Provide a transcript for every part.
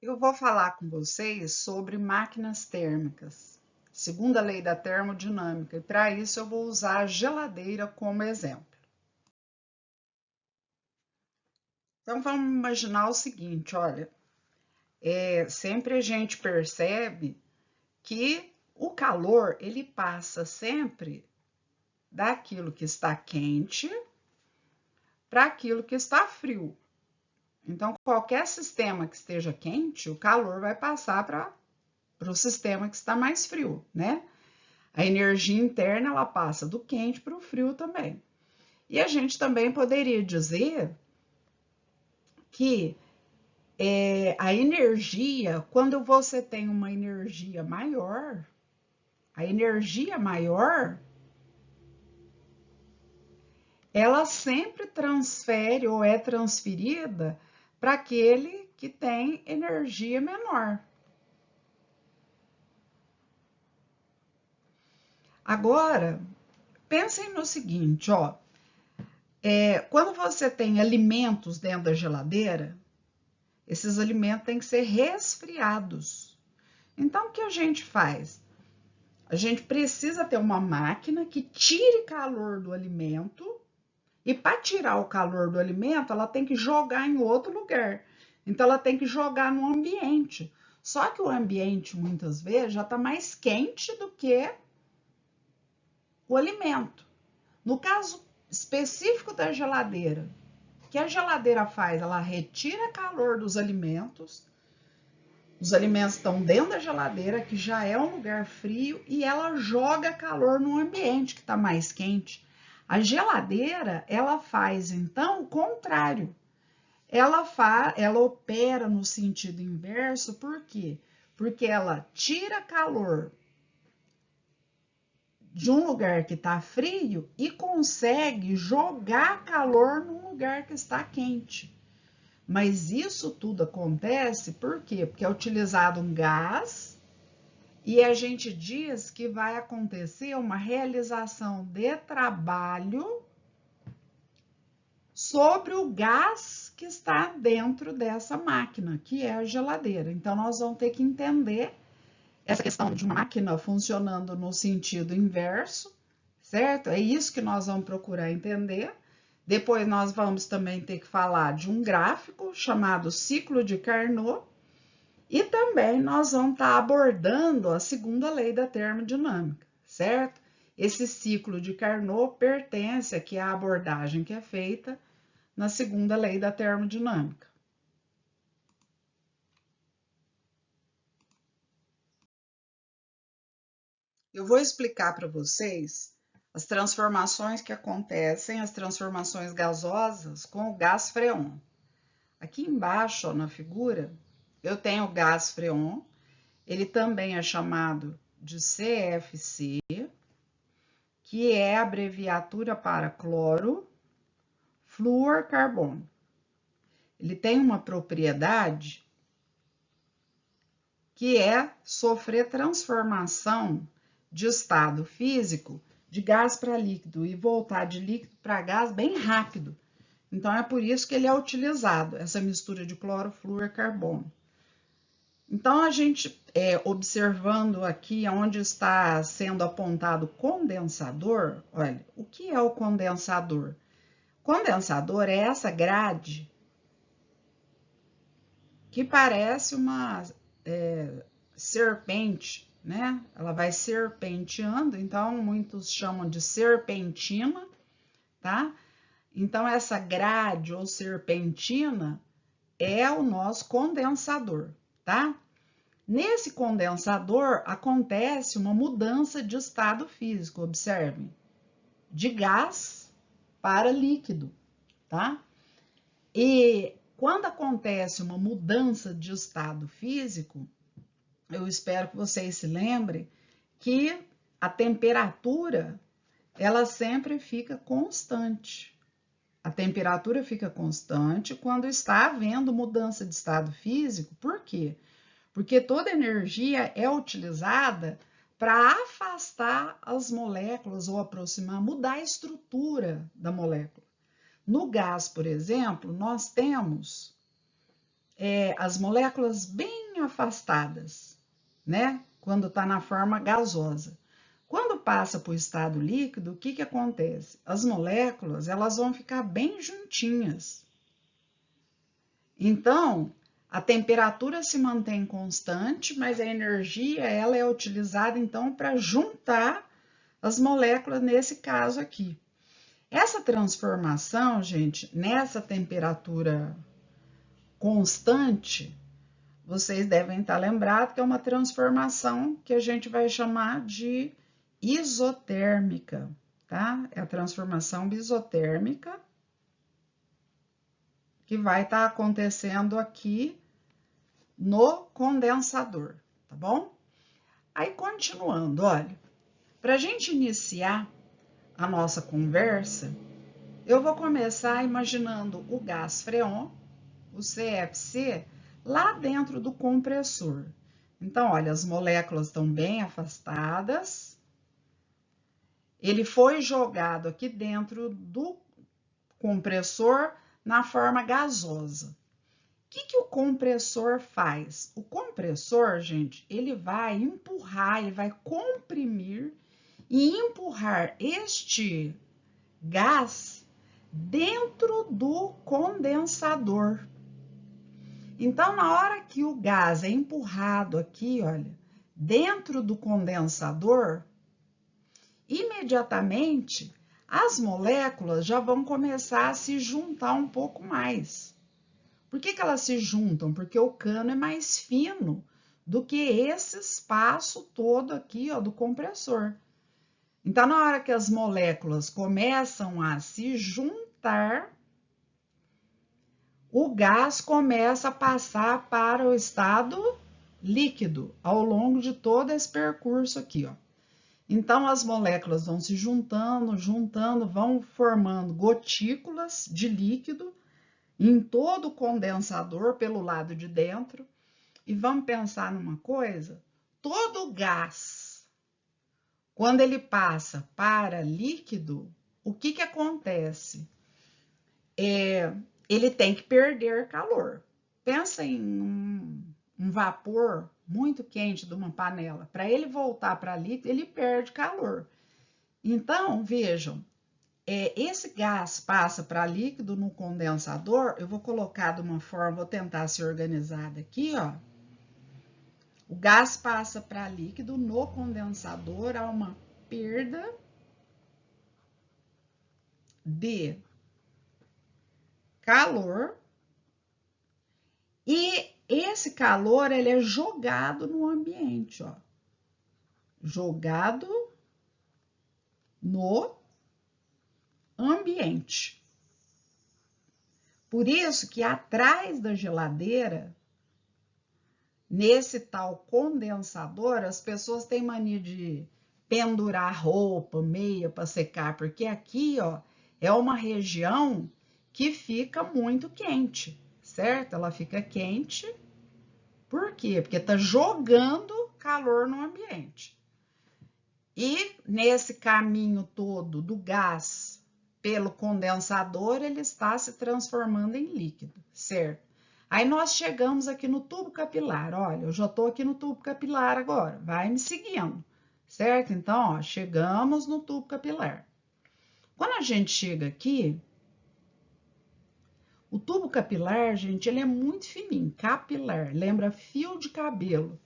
Eu vou falar com vocês sobre máquinas térmicas, segundo a lei da termodinâmica, e para isso eu vou usar a geladeira como exemplo. Então vamos imaginar o seguinte, olha, sempre a gente percebe que o calor ele passa sempre daquilo que está quente para aquilo que está frio. Então, qualquer sistema que esteja quente, o calor vai passar para o sistema que está mais frio, né? A energia interna ela passa do quente para o frio também. E a gente também poderia dizer que a energia, quando você tem uma energia maior, a energia maior, ela sempre transfere ou é transferida para aquele que tem energia menor. Agora, pensem no seguinte, ó, quando você tem alimentos dentro da geladeira, esses alimentos têm que ser resfriados. Então, o que a gente faz? A gente precisa ter uma máquina que tire calor do alimento e para tirar o calor do alimento, ela tem que jogar em outro lugar. Então, ela tem que jogar no ambiente. Só que o ambiente, muitas vezes, já está mais quente do que o alimento. No caso específico da geladeira, o que a geladeira faz? Ela retira calor dos alimentos. Os alimentos estão dentro da geladeira, que já é um lugar frio, e ela joga calor no ambiente que está mais quente. A geladeira, ela faz então o contrário. Ela opera no sentido inverso, por quê? Porque ela tira calor de um lugar que está frio e consegue jogar calor num lugar que está quente. Mas isso tudo acontece por quê? Porque é utilizado um gás e a gente diz que vai acontecer uma realização de trabalho sobre o gás que está dentro dessa máquina, que é a geladeira. Então, nós vamos ter que entender essa questão de uma máquina funcionando no sentido inverso, certo? É isso que nós vamos procurar entender. Depois, nós vamos também ter que falar de um gráfico chamado ciclo de Carnot. E também nós vamos estar abordando a segunda lei da termodinâmica, certo? Esse ciclo de Carnot pertence aqui à abordagem que é feita na segunda lei da termodinâmica. Eu vou explicar para vocês as transformações que acontecem, as transformações gasosas com o gás freon. Aqui embaixo, ó, na figura, eu tenho o gás freon, ele também é chamado de CFC, que é a abreviatura para cloro, flúor, carbono. Ele tem uma propriedade que é sofrer transformação de estado físico de gás para líquido e voltar de líquido para gás bem rápido. Então, é por isso que ele é utilizado, essa mistura de cloro, flúor e carbono. Então, a gente, observando aqui onde está sendo apontado condensador, olha, o que é o condensador? Condensador é essa grade que parece uma serpente, né? Ela vai serpenteando, então muitos chamam de serpentina, tá? Então, essa grade ou serpentina é o nosso condensador, tá? Nesse condensador acontece uma mudança de estado físico, observem, de gás para líquido, tá? E quando acontece uma mudança de estado físico, eu espero que vocês se lembrem que a temperatura ela sempre fica constante. A temperatura fica constante quando está havendo mudança de estado físico. Por quê? Porque toda energia é utilizada para afastar as moléculas ou aproximar, mudar a estrutura da molécula. No gás, por exemplo, nós temos as moléculas bem afastadas, né? Quando está na forma gasosa. Quando passa para o estado líquido, o que que acontece? As moléculas, elas vão ficar bem juntinhas. Então, a temperatura se mantém constante, mas a energia, ela é utilizada, então, para juntar as moléculas nesse caso aqui. Essa transformação, gente, nessa temperatura constante, vocês devem estar lembrados que é uma transformação que a gente vai chamar de isotérmica, tá? É a transformação isotérmica que vai estar acontecendo aqui no condensador, tá bom? Aí, continuando, olha, para a gente iniciar a nossa conversa, eu vou começar imaginando o gás freon, o CFC, lá dentro do compressor. Então, olha, as moléculas estão bem afastadas. Ele foi jogado aqui dentro do compressor na forma gasosa. O que o compressor faz? O compressor, gente, ele vai empurrar, ele vai comprimir e empurrar este gás dentro do condensador. Então, na hora que o gás é empurrado aqui, olha, dentro do condensador, imediatamente as moléculas já vão começar a se juntar um pouco mais. Por que elas se juntam? Porque o cano é mais fino do que esse espaço todo aqui, ó, do compressor. Então, na hora que as moléculas começam a se juntar, o gás começa a passar para o estado líquido ao longo de todo esse percurso aqui, ó. Então, as moléculas vão se juntando, vão formando gotículas de líquido em todo o condensador pelo lado de dentro. E vamos pensar numa coisa: todo gás, quando ele passa para líquido, o que que acontece? Ele tem que perder calor. Pensa em um vapor muito quente de uma panela. Para ele voltar para líquido, ele perde calor. Então, vejam, esse gás passa para líquido no condensador. Eu vou colocar de uma forma, vou tentar ser organizada aqui, ó. O gás passa para líquido no condensador, há uma perda de calor e esse calor ele é jogado no ambiente, ó. Jogado no ambiente. Por isso que atrás da geladeira, nesse tal condensador, as pessoas têm mania de pendurar roupa, meia para secar, porque aqui, ó, é uma região que fica muito quente, certo? Ela fica quente. Por quê? Porque tá jogando calor no ambiente. E nesse caminho todo do gás pelo condensador, ele está se transformando em líquido, certo? Aí nós chegamos aqui no tubo capilar. Olha, eu já estou aqui no tubo capilar agora, vai me seguindo, certo? Então, ó, chegamos no tubo capilar. Quando a gente chega aqui, o tubo capilar, gente, ele é muito fininho, capilar, lembra fio de cabelo.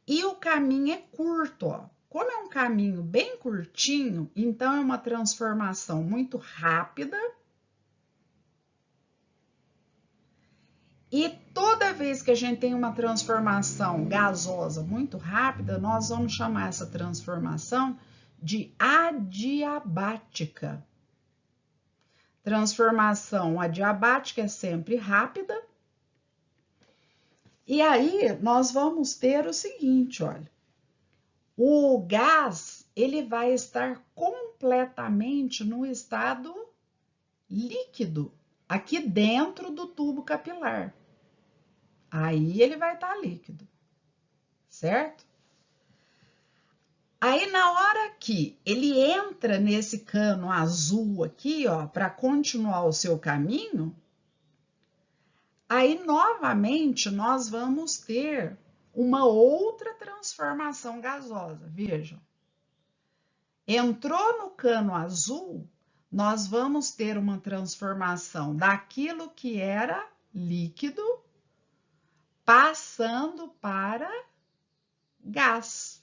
E o caminho é curto, ó. Como é um caminho bem curtinho, então é uma transformação muito rápida. E toda vez que a gente tem uma transformação gasosa muito rápida, nós vamos chamar essa transformação de adiabática. Transformação adiabática é sempre rápida. E aí nós vamos ter o seguinte, olha. O gás, ele vai estar completamente no estado líquido, aqui dentro do tubo capilar. Aí ele vai estar líquido, certo? Aí na hora que ele entra nesse cano azul aqui, ó, para continuar o seu caminho, Aí, novamente, nós vamos ter uma outra transformação gasosa. Vejam, entrou no cano azul, nós vamos ter uma transformação daquilo que era líquido passando para gás,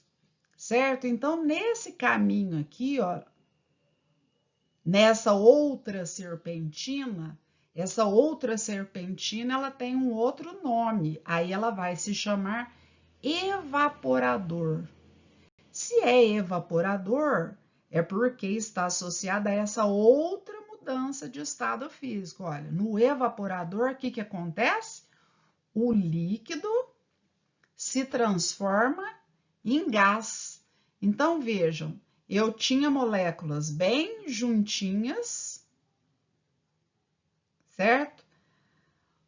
certo? Então, nesse caminho aqui, ó, nessa outra serpentina, essa outra serpentina, ela tem um outro nome, aí ela vai se chamar evaporador. Se é evaporador, é porque está associada a essa outra mudança de estado físico. Olha, no evaporador, o que que acontece? O líquido se transforma em gás. Então, vejam, eu tinha moléculas bem juntinhas, certo?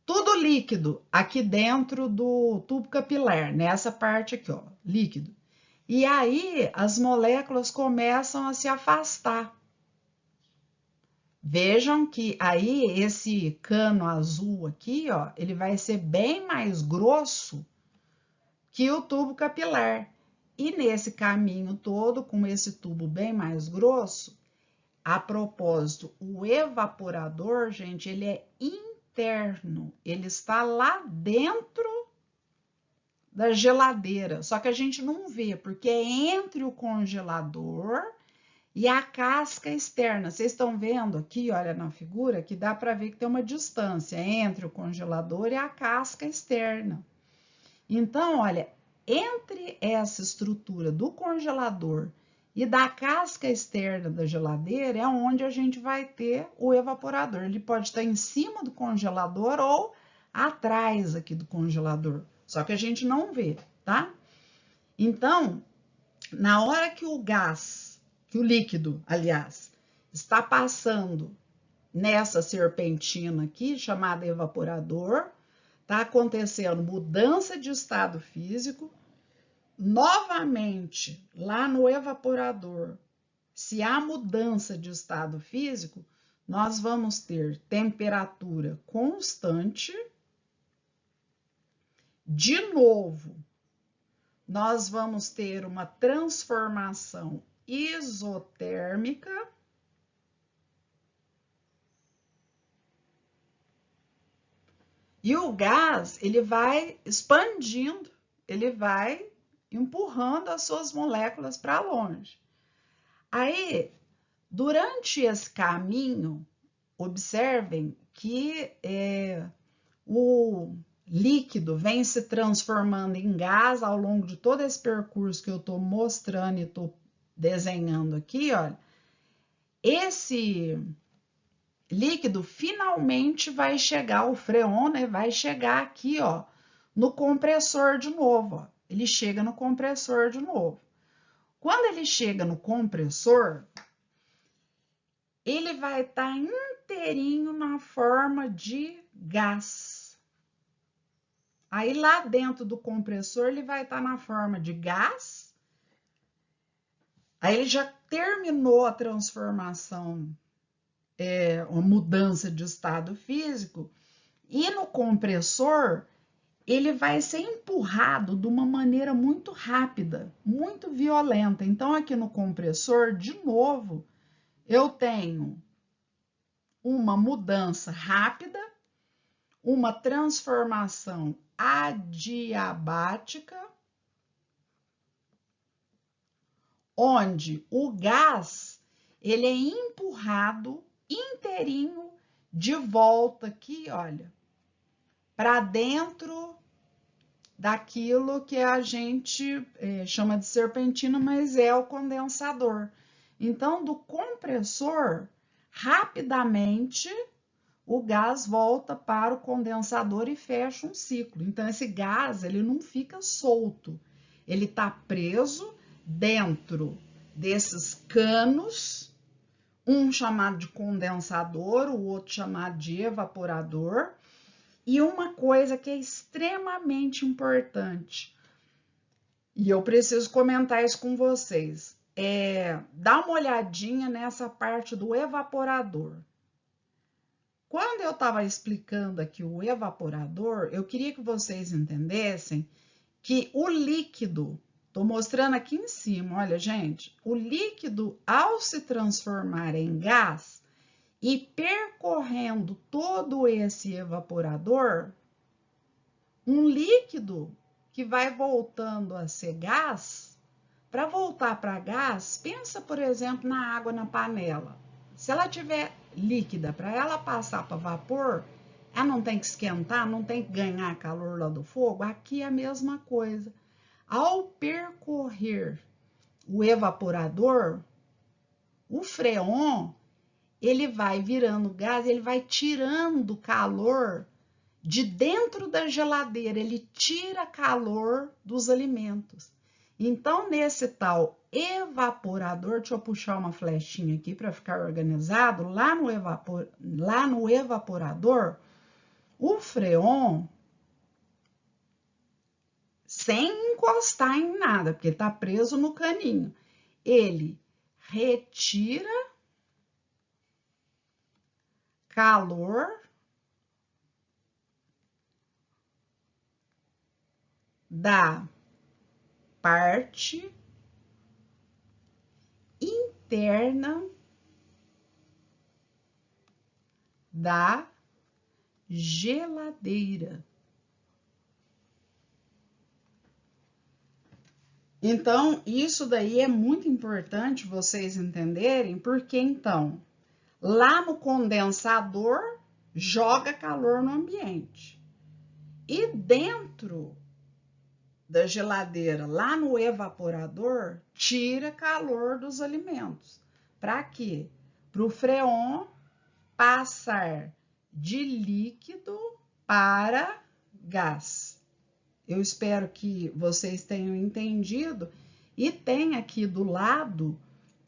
Tudo líquido aqui dentro do tubo capilar, nessa parte aqui, ó, líquido. E aí as moléculas começam a se afastar. Vejam que aí esse cano azul aqui, ó, ele vai ser bem mais grosso que o tubo capilar. E nesse caminho todo, com esse tubo bem mais grosso, a propósito, o evaporador, gente, ele é interno, ele está lá dentro da geladeira, só que a gente não vê, porque é entre o congelador e a casca externa. Vocês estão vendo aqui, olha na figura, que dá para ver que tem uma distância entre o congelador e a casca externa. Então, olha, entre essa estrutura do congelador e da casca externa da geladeira é onde a gente vai ter o evaporador. Ele pode estar em cima do congelador ou atrás aqui do congelador, só que a gente não vê, tá? Então, na hora que o gás, que o líquido, aliás, está passando nessa serpentina aqui, chamada evaporador, está acontecendo mudança de estado físico. Novamente, lá no evaporador, se há mudança de estado físico, nós vamos ter temperatura constante. De novo, nós vamos ter uma transformação isotérmica. E o gás, ele vai expandindo, ele vai empurrando as suas moléculas para longe. Aí, durante esse caminho, observem que o líquido vem se transformando em gás ao longo de todo esse percurso que eu estou mostrando e estou desenhando aqui, olha. Esse líquido finalmente vai chegar, o freon, né, vai chegar aqui, ó, no compressor de novo, ó. Ele chega no compressor de novo. Quando ele chega no compressor, ele vai estar inteirinho na forma de gás. Aí lá dentro do compressor ele vai estar na forma de gás. Aí ele já terminou a transformação, uma mudança de estado físico, e no compressor ele vai ser empurrado de uma maneira muito rápida, muito violenta. Então aqui no compressor, de novo, eu tenho uma mudança rápida, uma transformação adiabática, onde o gás ele é empurrado inteirinho de volta aqui, olha, para dentro daquilo que a gente chama de serpentina, mas é o condensador. Então, do compressor, rapidamente, o gás volta para o condensador e fecha um ciclo. Então, esse gás, ele não fica solto, ele está preso dentro desses canos, um chamado de condensador, o outro chamado de evaporador. E uma coisa que é extremamente importante, e eu preciso comentar isso com vocês, dá uma olhadinha nessa parte do evaporador. Quando eu estava explicando aqui o evaporador, eu queria que vocês entendessem que o líquido, estou mostrando aqui em cima, olha, gente, o líquido, ao se transformar em gás e percorrendo todo esse evaporador, um líquido que vai voltando a ser gás, para voltar para gás, pensa, por exemplo, na água na panela. Se ela tiver líquida, para ela passar para vapor, ela não tem que esquentar, não tem que ganhar calor lá do fogo. Aqui é a mesma coisa. Ao percorrer o evaporador, o freon, ele vai virando gás, ele vai tirando calor de dentro da geladeira, ele tira calor dos alimentos. Então, nesse tal evaporador, deixa eu puxar uma flechinha aqui para ficar organizado, lá no evaporador, o freon, sem encostar em nada, porque está preso no caninho, ele retira calor da parte interna da geladeira. Então, isso daí é muito importante vocês entenderem, porque então, lá no condensador, joga calor no ambiente. E dentro da geladeira, lá no evaporador, tira calor dos alimentos. Para quê? Para o freon passar de líquido para gás. Eu espero que vocês tenham entendido e tem aqui do lado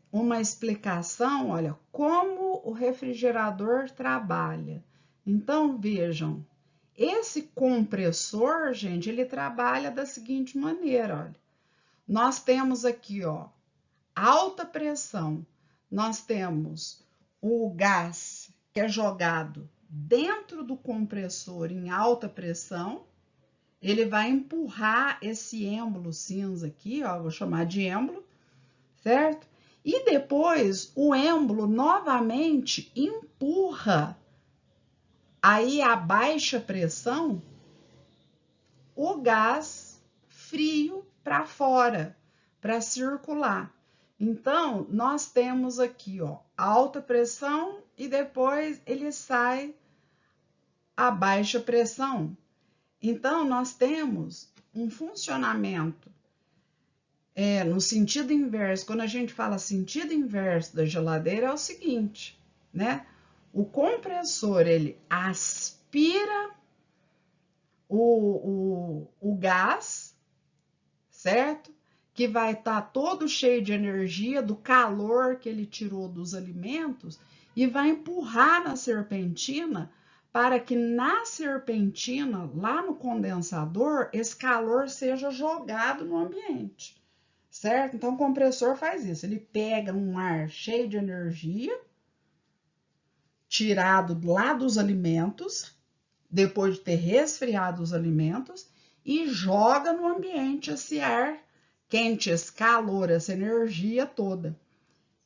uma explicação, olha, como o refrigerador trabalha. Então, vejam, esse compressor, gente, ele trabalha da seguinte maneira, olha. Nós temos aqui, ó, alta pressão. Nós temos o gás que é jogado dentro do compressor em alta pressão. Ele vai empurrar esse êmbolo cinza aqui, ó, vou chamar de êmbolo, certo? E depois o êmbolo novamente empurra aí a baixa pressão o gás frio para fora, para circular. Então, nós temos aqui, ó, alta pressão e depois ele sai a baixa pressão. Então, nós temos um funcionamento no sentido inverso. Quando a gente fala sentido inverso da geladeira, é o seguinte, né? O compressor, ele aspira o gás, certo? Que vai estar todo cheio de energia, do calor que ele tirou dos alimentos, e vai empurrar na serpentina para que na serpentina, lá no condensador, esse calor seja jogado no ambiente, certo? Então, o compressor faz isso, ele pega um ar cheio de energia, tirado lá dos alimentos, depois de ter resfriado os alimentos, e joga no ambiente esse ar quente, esse calor, essa energia toda.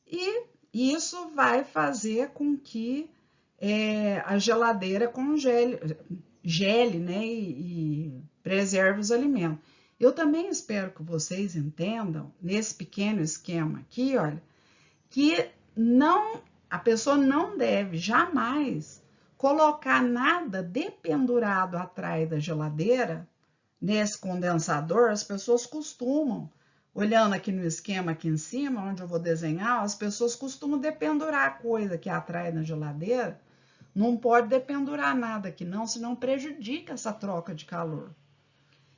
E isso vai fazer com que a geladeira gele, né, e preserve os alimentos. Eu também espero que vocês entendam, nesse pequeno esquema aqui, olha, que a pessoa não deve jamais colocar nada dependurado atrás da geladeira, nesse condensador. As pessoas costumam, olhando aqui no esquema aqui em cima, onde eu vou desenhar, as pessoas costumam dependurar a coisa aqui atrás na geladeira. Não pode dependurar nada aqui não, senão prejudica essa troca de calor.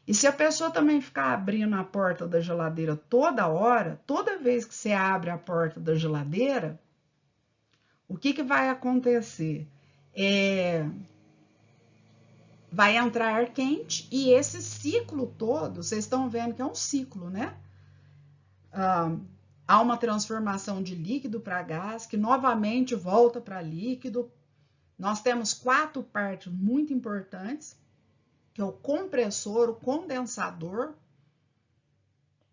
E se a pessoa também ficar abrindo a porta da geladeira toda hora, toda vez que você abre a porta da geladeira, o que vai acontecer? Vai entrar ar quente e esse ciclo todo, vocês estão vendo que é um ciclo, né? Há uma transformação de líquido para gás, que novamente volta para líquido, nós temos 4 partes muito importantes, que é o compressor, o condensador,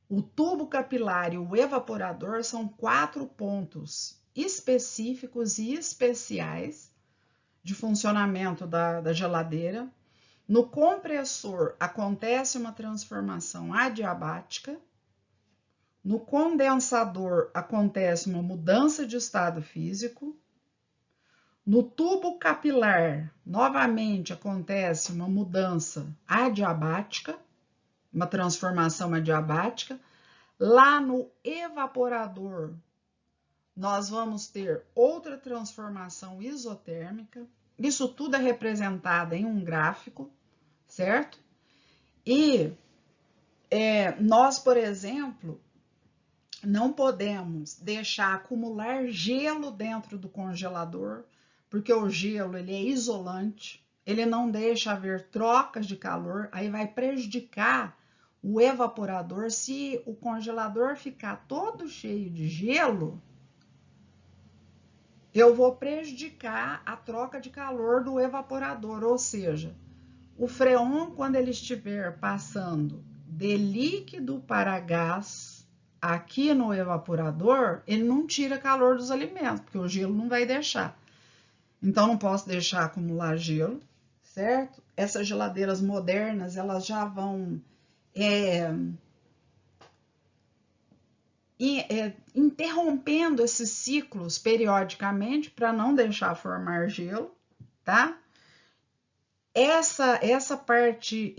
o tubo capilar e o evaporador. São 4 pontos específicos e especiais de funcionamento da geladeira. No compressor acontece uma transformação adiabática. No condensador acontece uma mudança de estado físico. No tubo capilar, novamente acontece uma mudança adiabática, uma transformação adiabática. Lá no evaporador, nós vamos ter outra transformação isotérmica. Isso tudo é representado em um gráfico, certo? E nós, por exemplo, não podemos deixar acumular gelo dentro do congelador, porque o gelo ele é isolante, ele não deixa haver trocas de calor, aí vai prejudicar o evaporador. Se o congelador ficar todo cheio de gelo, eu vou prejudicar a troca de calor do evaporador, ou seja, o freon, quando ele estiver passando de líquido para gás aqui no evaporador, ele não tira calor dos alimentos, porque o gelo não vai deixar. Então, não posso deixar acumular gelo, certo? Essas geladeiras modernas, elas já vão interrompendo esses ciclos periodicamente para não deixar formar gelo, tá? Essa parte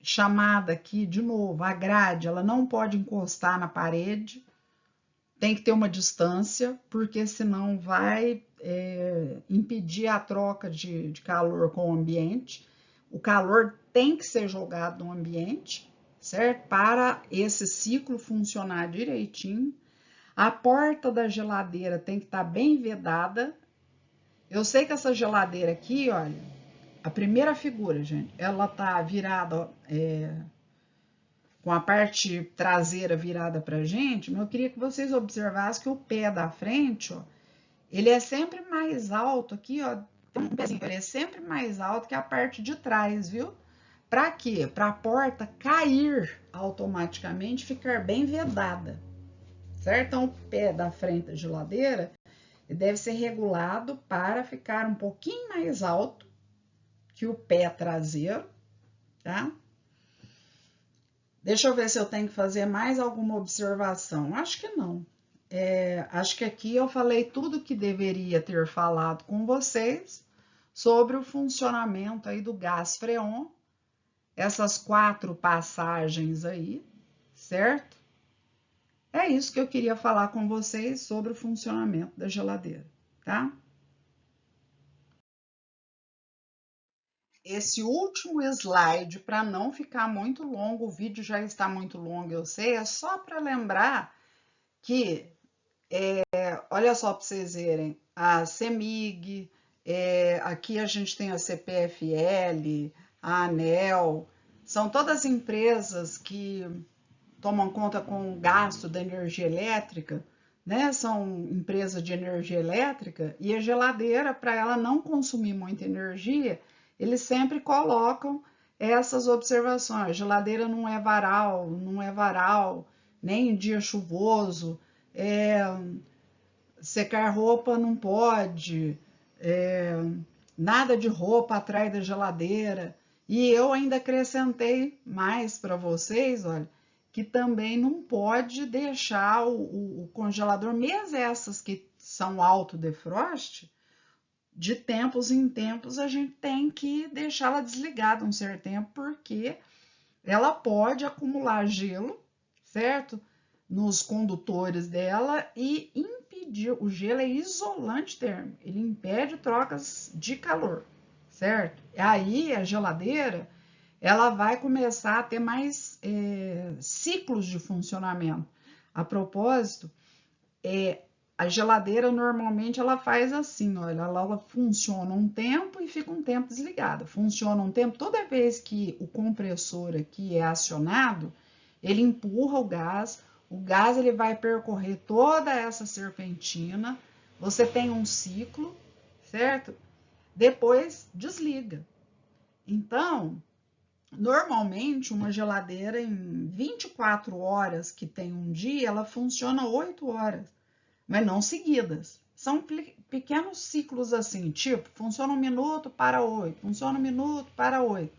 chamada aqui, de novo, a grade, ela não pode encostar na parede, tem que ter uma distância, porque senão vai impedir a troca de calor com o ambiente. O calor tem que ser jogado no ambiente, certo? Para esse ciclo funcionar direitinho. A porta da geladeira tem que estar bem vedada. Eu sei que essa geladeira aqui, olha, a primeira figura, gente, ela tá virada com a parte traseira virada pra gente, mas eu queria que vocês observassem que o pé da frente, ó, ele é sempre mais alto aqui, ó, tem um pezinho, ele é sempre mais alto que a parte de trás, viu? Para quê? Para a porta cair automaticamente, ficar bem vedada, certo? Então, o pé da frente da geladeira deve ser regulado para ficar um pouquinho mais alto que o pé traseiro, tá? Deixa eu ver se eu tenho que fazer mais alguma observação. Acho que não. Acho que aqui eu falei tudo que deveria ter falado com vocês sobre o funcionamento aí do gás freon, essas 4 passagens aí, certo? É isso que eu queria falar com vocês sobre o funcionamento da geladeira, tá? Esse último slide, para não ficar muito longo, o vídeo já está muito longo, eu sei, é só para lembrar que, olha só para vocês verem, a CEMIG, aqui a gente tem a CPFL, a ANEEL, são todas empresas que tomam conta com o gasto da energia elétrica, né? São empresas de energia elétrica, e a geladeira, para ela não consumir muita energia, eles sempre colocam essas observações. A geladeira não é varal, nem em dia chuvoso, secar roupa não pode, nada de roupa atrás da geladeira. E eu ainda acrescentei mais para vocês, olha, que também não pode deixar o congelador, mesmo essas que são alto defrost, de tempos em tempos a gente tem que deixá-la desligada um certo tempo, porque ela pode acumular gelo, certo? Nos condutores dela e impedir, o gelo é isolante térmico, ele impede trocas de calor, certo? Aí a geladeira, ela vai começar a ter mais ciclos de funcionamento. A propósito, a geladeira normalmente ela faz assim, olha, ela funciona um tempo e fica um tempo desligada. Funciona um tempo, toda vez que o compressor aqui é acionado, ele empurra o gás ele vai percorrer toda essa serpentina, você tem um ciclo, certo? Depois desliga. Então, normalmente uma geladeira em 24 horas que tem um dia, ela funciona 8 horas, mas não seguidas. São pequenos ciclos assim, tipo, funciona 1 minuto para 8, funciona 1 minuto para 8.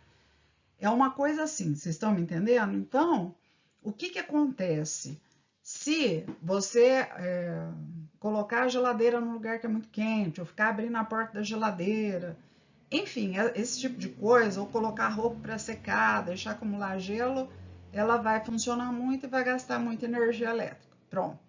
É uma coisa assim, vocês estão me entendendo? Então, o que que acontece? Se você colocar a geladeira num lugar que é muito quente, ou ficar abrindo a porta da geladeira, enfim, esse tipo de coisa, ou colocar roupa para secar, deixar acumular gelo, ela vai funcionar muito e vai gastar muita energia elétrica. Pronto.